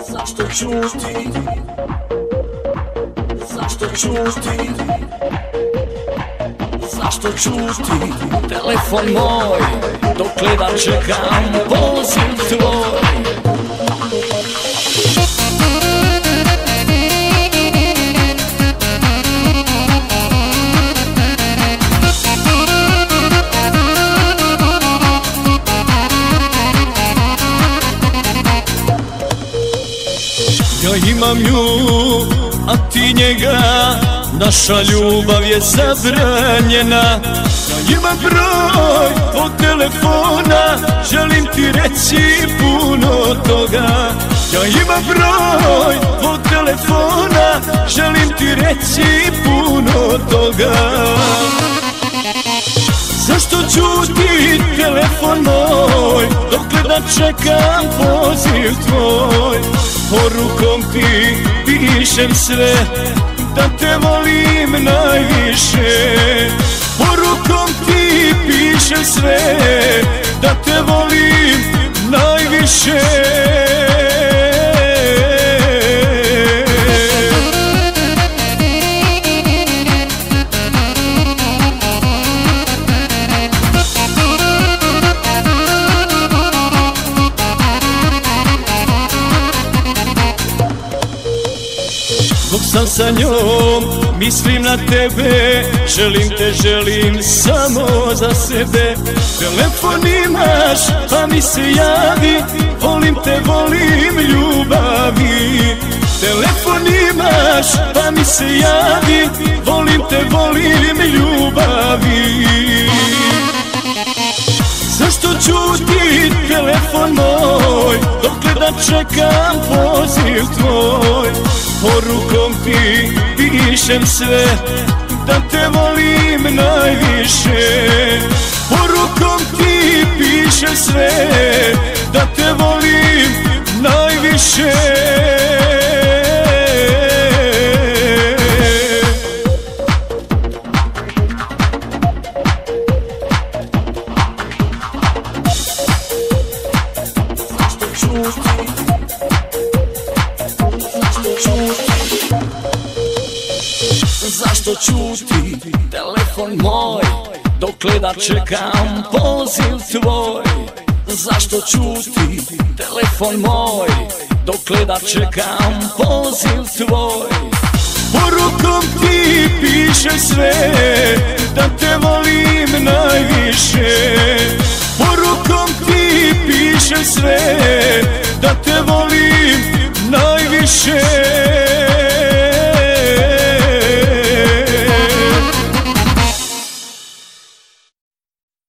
Zašto čuti? Zašto čuti? Zašto čuti? Telefon moj, dokle da čekam poziv tvoj. Ja imam nju, a ti njega, naša ljubav je zabranjena. Ja imam broj od telefona, želim ti reći puno toga. Ja imam broj od telefona, želim ti reći puno toga. Zašto čuti telefon moj, dokle da čekam poziv tvoj? Porukom ti pišem sve, da te volim najviše. Porukom ti pišem sve, da te volim najviše. Dok sam sa njom, mislim na tebe, želim te, želim samo za sebe. Telefon imaš, pa mi se javi, volim te, volim ljubavi. Telefon imaš, pa mi se javi, volim te, volim ljubavi. Zašto čuti telefon moj, dokle da čekam poziv tvoj? Porukom ti pišem sve, da te volim najviše. Porukom ti pišem sve, da te volim najviše. Zašto čuti telefon moj, dokle da čekam poziv tvoj? Zašto čuti telefon moj, dokle da čekam poziv tvoj? Porukom ti pišem sve, da te volim najviše. Porukom ti pišem sve, da te volim najviše.